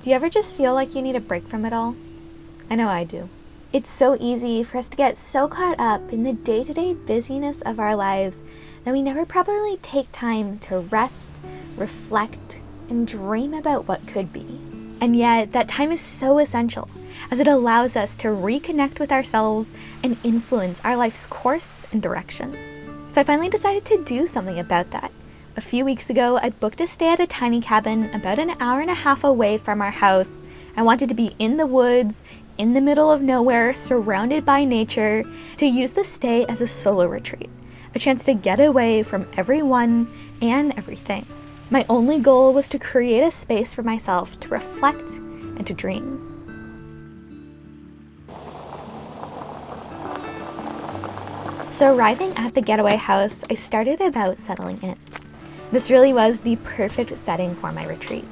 Do you ever just feel like you need a break from it all? I know I do. It's so easy for us to get so caught up in the day-to-day busyness of our lives that we never properly take time to rest, reflect, and dream about what could be. And yet, that time is so essential, as it allows us to reconnect with ourselves and influence our life's course and direction. So I finally decided to do something about that. A few weeks ago, I booked a stay at a tiny cabin about an hour and a half away from our house. I wanted to be in the woods, in the middle of nowhere, surrounded by nature, to use the stay as a solo retreat, a chance to get away from everyone and everything. My only goal was to create a space for myself to reflect and to dream. So arriving at the Getaway House, I started about settling in. This really was the perfect setting for my retreat.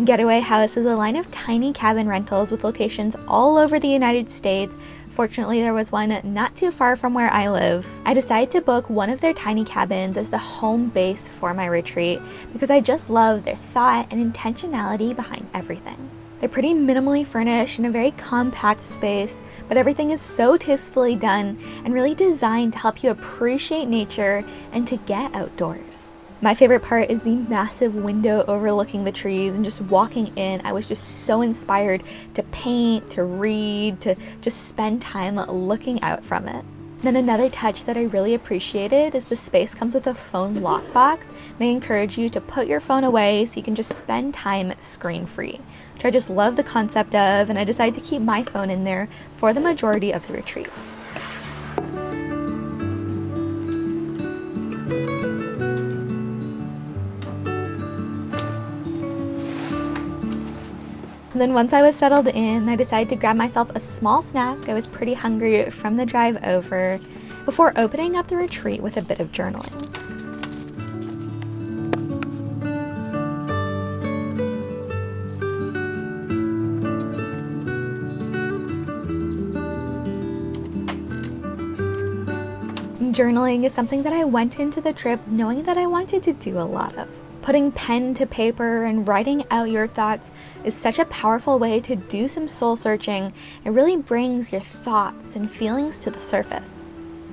Getaway House is a line of tiny cabin rentals with locations all over the United States. Fortunately, there was one not too far from where I live. I decided to book one of their tiny cabins as the home base for my retreat because I just love their thought and intentionality behind everything. They're pretty minimally furnished in a very compact space, but everything is so tastefully done and really designed to help you appreciate nature and to get outdoors. My favorite part is the massive window overlooking the trees, and just walking in, I was just so inspired to paint, to read, to just spend time looking out from it. Then another touch that I really appreciated is the space comes with a phone lockbox. They encourage you to put your phone away so you can just spend time screen-free, which I just love the concept of, and I decided to keep my phone in there for the majority of the retreat. And then once I was settled in, I decided to grab myself a small snack. I was pretty hungry from the drive over, before opening up the retreat with a bit of journaling. Journaling is something that I went into the trip knowing that I wanted to do a lot of. Putting pen to paper and writing out your thoughts is such a powerful way to do some soul searching. It really brings your thoughts and feelings to the surface.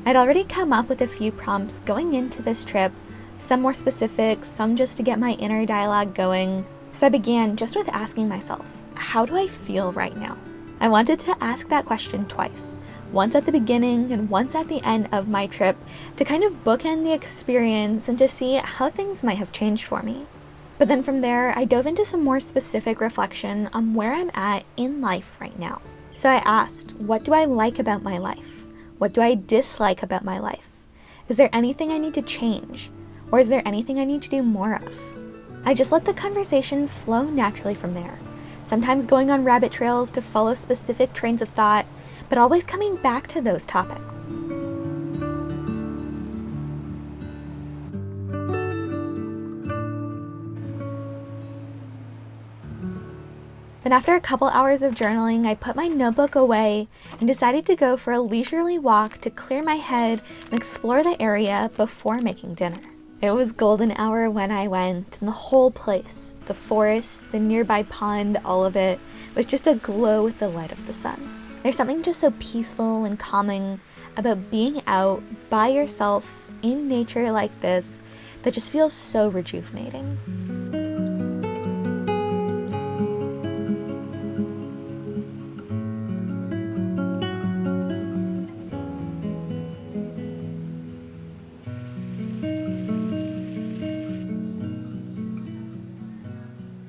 I'd already come up with a few prompts going into this trip, some more specific, some just to get my inner dialogue going. So I began just with asking myself, how do I feel right now? I wanted to ask that question twice. Once at the beginning and once at the end of my trip, to kind of bookend the experience and to see how things might have changed for me. But then from there, I dove into some more specific reflection on where I'm at in life right now. So I asked, what do I like about my life? What do I dislike about my life? Is there anything I need to change? Or is there anything I need to do more of? I just let the conversation flow naturally from there, sometimes going on rabbit trails to follow specific trains of thought, but always coming back to those topics. Then after a couple hours of journaling, I put my notebook away and decided to go for a leisurely walk to clear my head and explore the area before making dinner. It was golden hour when I went, and the whole place, the forest, the nearby pond, all of it, was just aglow with the light of the sun. There's something just so peaceful and calming about being out by yourself in nature like this that just feels so rejuvenating.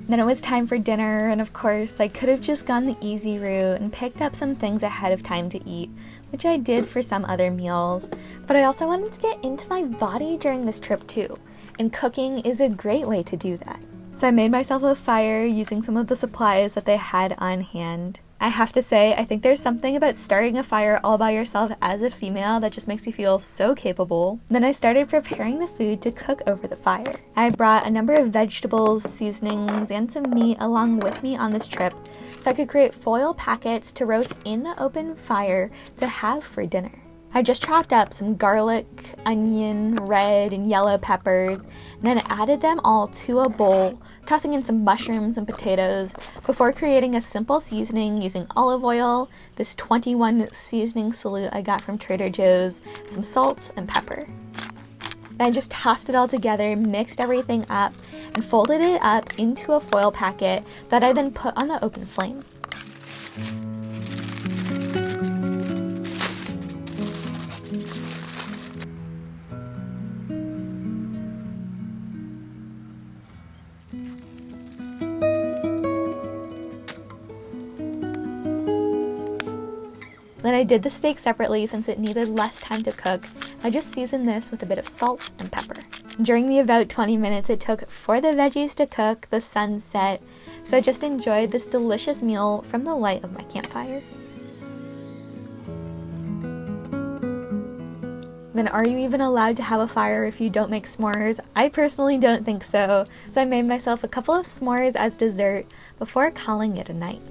Then it was time for dinner, and of course, I could have just gone the easy route and picked up some things ahead of time to eat, which I did for some other meals, but I also wanted to get into my body during this trip too, and cooking is a great way to do that. So I made myself a fire using some of the supplies that they had on hand. I have to say, I think there's something about starting a fire all by yourself as a female that just makes you feel so capable. Then I started preparing the food to cook over the fire. I brought a number of vegetables, seasonings, and some meat along with me on this trip, so I could create foil packets to roast in the open fire to have for dinner. I just chopped up some garlic, onion, red and yellow peppers, and then added them all to a bowl, tossing in some mushrooms and potatoes before creating a simple seasoning using olive oil, this 21 seasoning salute I got from Trader Joe's, some salt and pepper. Then I just tossed it all together, mixed everything up, and folded it up into a foil packet that I then put on the open flame. Then I did the steak separately since it needed less time to cook. I just seasoned this with a bit of salt and pepper. During the about 20 minutes it took for the veggies to cook, the sun set, so I just enjoyed this delicious meal from the light of my campfire. Then are you even allowed to have a fire if you don't make s'mores? I personally don't think so, so I made myself a couple of s'mores as dessert before calling it a night.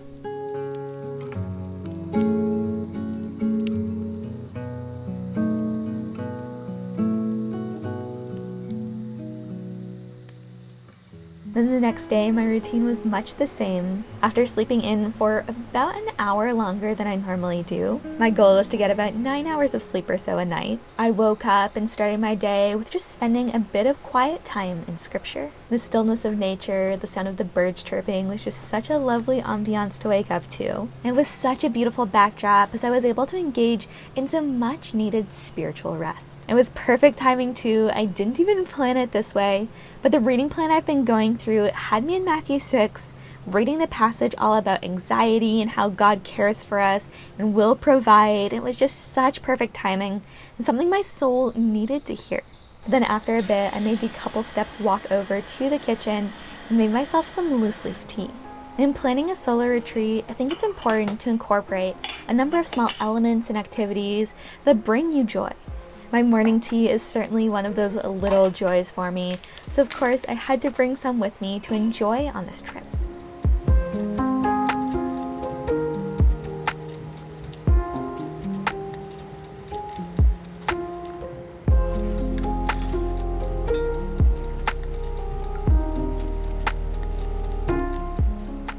Then the next day, my routine was much the same. After sleeping in for about an hour longer than I normally do, my goal was to get about 9 hours of sleep or so a night. I woke up and started my day with just spending a bit of quiet time in scripture. The stillness of nature, the sound of the birds chirping was just such a lovely ambiance to wake up to. It was such a beautiful backdrop as I was able to engage in some much needed spiritual rest. It was perfect timing too. I didn't even plan it this way, but the reading plan I've been going through had me in Matthew 6, reading the passage all about anxiety and how God cares for us and will provide. It was just such perfect timing and something my soul needed to hear. Then after a bit, I made the couple steps walk over to the kitchen and made myself some loose leaf tea. In planning a solo retreat, I think it's important to incorporate a number of small elements and activities that bring you joy. My morning tea is certainly one of those little joys for me, so of course I had to bring some with me to enjoy on this trip.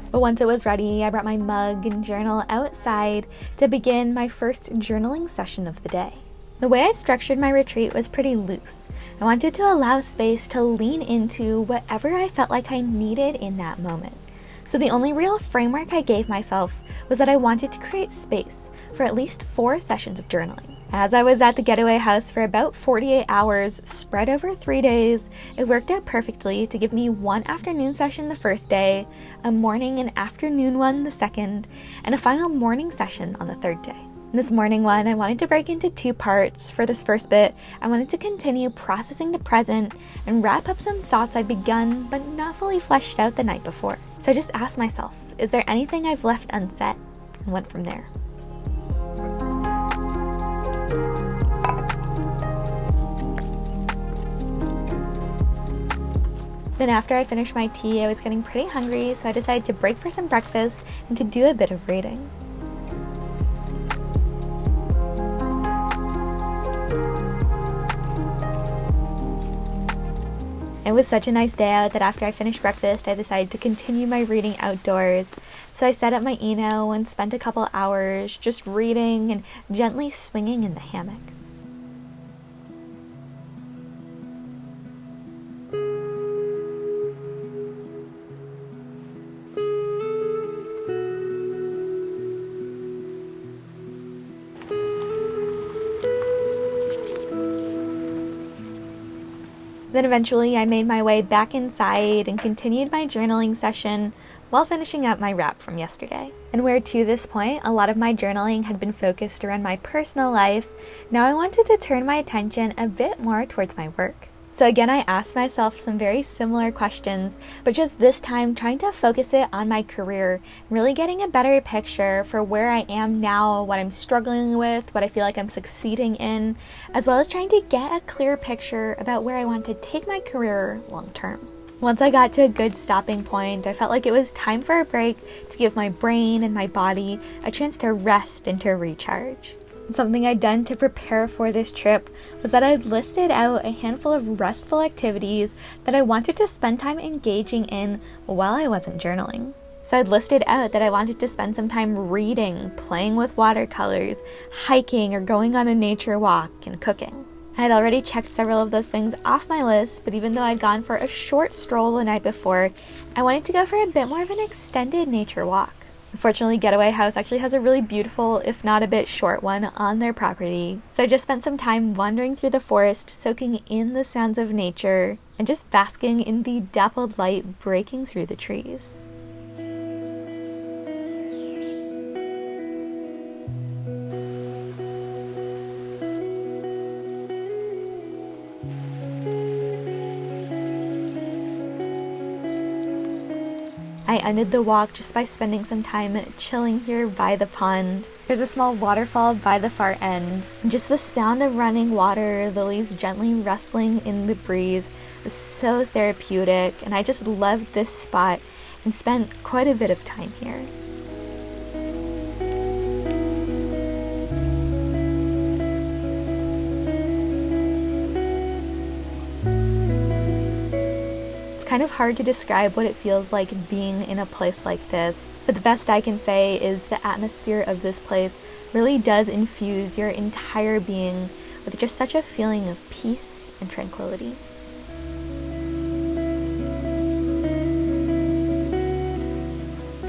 But once it was ready, I brought my mug and journal outside to begin my first journaling session of the day. The way I structured my retreat was pretty loose. I wanted to allow space to lean into whatever I felt like I needed in that moment. So the only real framework I gave myself was that I wanted to create space for at least 4 sessions of journaling. As I was at the Getaway House for about 48 hours, spread over 3 days, it worked out perfectly to give me one afternoon session the first day, a morning and afternoon one the second, and a final morning session on the third day. This morning one, I wanted to break into 2 parts. For this first bit, I wanted to continue processing the present and wrap up some thoughts I'd begun but not fully fleshed out the night before. So I just asked myself, is there anything I've left unsaid? And went from there. Then after I finished my tea, I was getting pretty hungry, so I decided to break for some breakfast and to do a bit of reading. It was such a nice day out that after I finished breakfast, I decided to continue my reading outdoors. So I set up my Eno and spent a couple hours just reading and gently swinging in the hammock. Then eventually I made my way back inside and continued my journaling session while finishing up my wrap from yesterday. And where to this point, a lot of my journaling had been focused around my personal life, now I wanted to turn my attention a bit more towards my work. So again, I asked myself some very similar questions, but just this time trying to focus it on my career, really getting a better picture for where I am now, what I'm struggling with, what I feel like I'm succeeding in, as well as trying to get a clear picture about where I want to take my career long term. Once I got to a good stopping point, I felt like it was time for a break to give my brain and my body a chance to rest and to recharge. Something I'd done to prepare for this trip was that I'd listed out a handful of restful activities that I wanted to spend time engaging in while I wasn't journaling. So I'd listed out that I wanted to spend some time reading, playing with watercolors, hiking, or going on a nature walk, and cooking. I had already checked several of those things off my list, but even though I'd gone for a short stroll the night before, I wanted to go for a bit more of an extended nature walk. Unfortunately, Getaway House actually has a really beautiful, if not a bit short one, on their property. So I just spent some time wandering through the forest, soaking in the sounds of nature, and just basking in the dappled light breaking through the trees. I ended the walk just by spending some time chilling here by the pond. There's a small waterfall by the far end. And just the sound of running water, the leaves gently rustling in the breeze, is so therapeutic, and I just loved this spot and spent quite a bit of time here. Kind of hard to describe what it feels like being in a place like this, but the best I can say is the atmosphere of this place really does infuse your entire being with just such a feeling of peace and tranquility.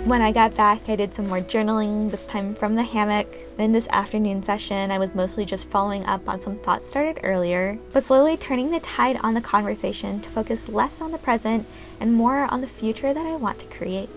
When I got back, I did some more journaling, this time from the hammock. And in this afternoon session, I was mostly just following up on some thoughts started earlier, but slowly turning the tide on the conversation to focus less on the present and more on the future that I want to create.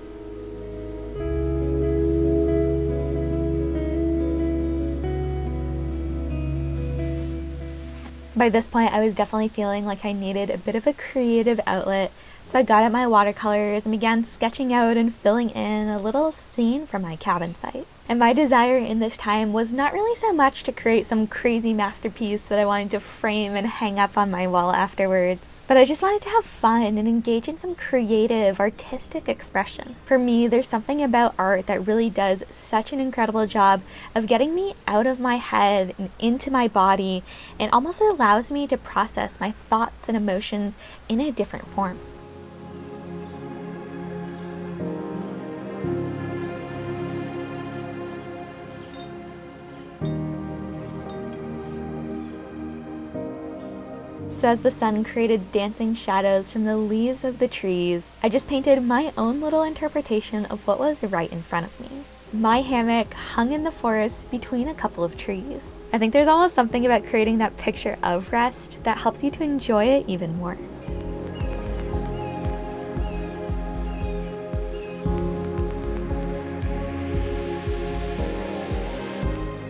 By this point, I was definitely feeling like I needed a bit of a creative outlet, so I got out my watercolors and began sketching out and filling in a little scene from my cabin site. And my desire in this time was not really so much to create some crazy masterpiece that I wanted to frame and hang up on my wall afterwards, but I just wanted to have fun and engage in some creative, artistic expression. For me, there's something about art that really does such an incredible job of getting me out of my head and into my body, and almost allows me to process my thoughts and emotions in a different form. So as the sun created dancing shadows from the leaves of the trees, I just painted my own little interpretation of what was right in front of me. My hammock hung in the forest between a couple of trees. I think there's almost something about creating that picture of rest that helps you to enjoy it even more.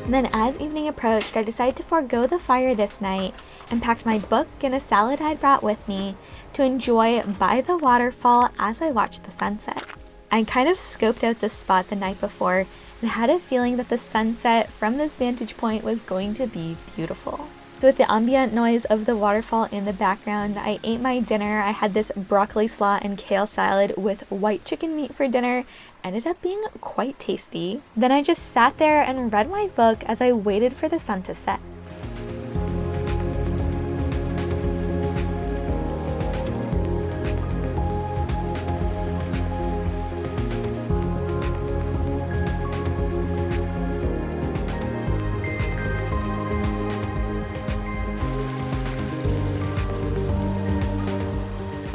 And then as evening approached, I decided to forego the fire this night and packed my book and a salad I'd brought with me to enjoy by the waterfall as I watched the sunset. I kind of scoped out this spot the night before and had a feeling that the sunset from this vantage point was going to be beautiful. So with the ambient noise of the waterfall in the background, I ate my dinner. I had this broccoli slaw and kale salad with white chicken meat for dinner. Ended up being quite tasty. Then I just sat there and read my book as I waited for the sun to set.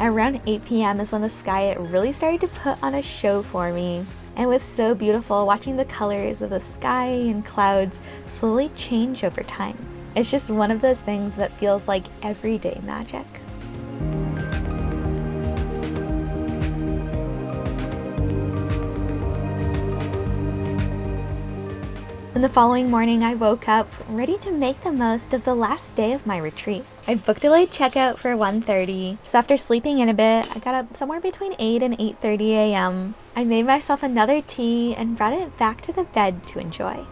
Around 8 p.m. is when the sky really started to put on a show for me. And it was so beautiful watching the colors of the sky and clouds slowly change over time. It's just one of those things that feels like everyday magic. And the following morning, I woke up ready to make the most of the last day of my retreat. I booked a late checkout for 1:30, so after sleeping in a bit, I got up somewhere between 8 and 8:30 a.m. I made myself another tea and brought it back to the bed to enjoy.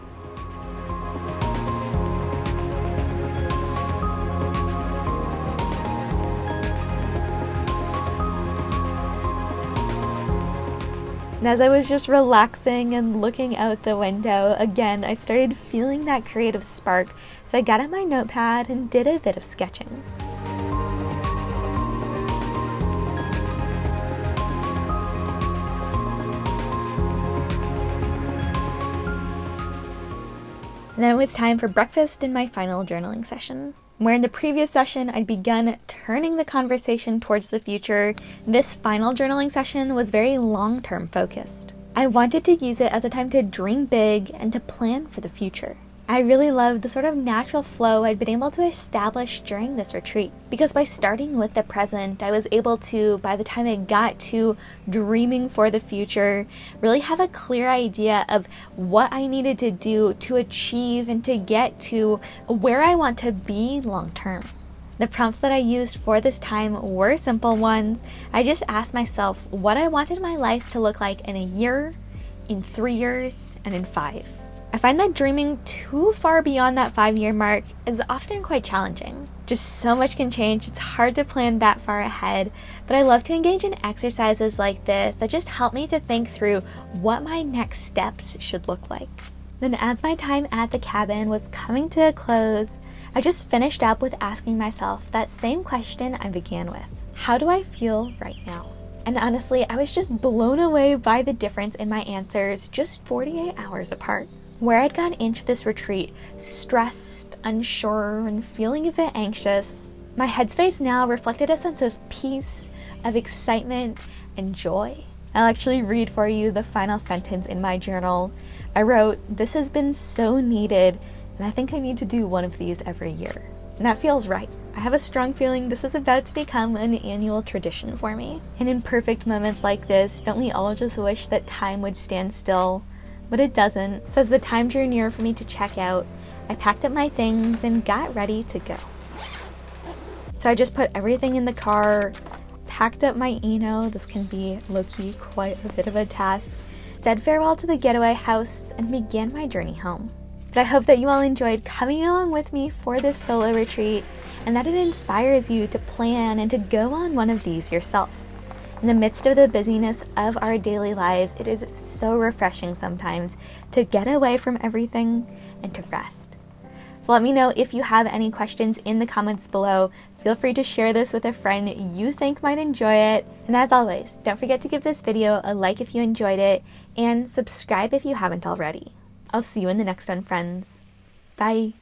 And as I was just relaxing and looking out the window, again, I started feeling that creative spark, so I got out my notepad and did a bit of sketching. And then it was time for breakfast and my final journaling session. Where in the previous session, I'd begun turning the conversation towards the future, this final journaling session was very long-term focused. I wanted to use it as a time to dream big and to plan for the future. I really loved the sort of natural flow I'd been able to establish during this retreat, because by starting with the present, I was able to, by the time I got to dreaming for the future, really have a clear idea of what I needed to do to achieve and to get to where I want to be long term. The prompts that I used for this time were simple ones. I just asked myself what I wanted my life to look like in a year, in 3 years, and in 5. I find that dreaming too far beyond that 5-year mark is often quite challenging. Just so much can change, it's hard to plan that far ahead, but I love to engage in exercises like this that just help me to think through what my next steps should look like. Then as my time at the cabin was coming to a close, I just finished up with asking myself that same question I began with. How do I feel right now? And honestly, I was just blown away by the difference in my answers just 48 hours apart. Where I'd gone into this retreat, stressed, unsure, and feeling a bit anxious, my headspace now reflected a sense of peace, of excitement, and joy. I'll actually read for you the final sentence in my journal. I wrote, "This has been so needed, and I think I need to do one of these every year." And that feels right. I have a strong feeling this is about to become an annual tradition for me. And in perfect moments like this, don't we all just wish that time would stand still? But it doesn't. So as the time drew near for me to check out, I packed up my things and got ready to go. So I just put everything in the car, packed up my Eno, this can be low-key quite a bit of a task, said farewell to the Getaway House, and began my journey home. But I hope that you all enjoyed coming along with me for this solo retreat, and that it inspires you to plan and to go on one of these yourself. In the midst of the busyness of our daily lives, it is so refreshing sometimes to get away from everything and to rest. So let me know if you have any questions in the comments below. Feel free to share this with a friend you think might enjoy it. And as always, don't forget to give this video a like if you enjoyed it, and subscribe if you haven't already. I'll see you in the next one, friends. Bye.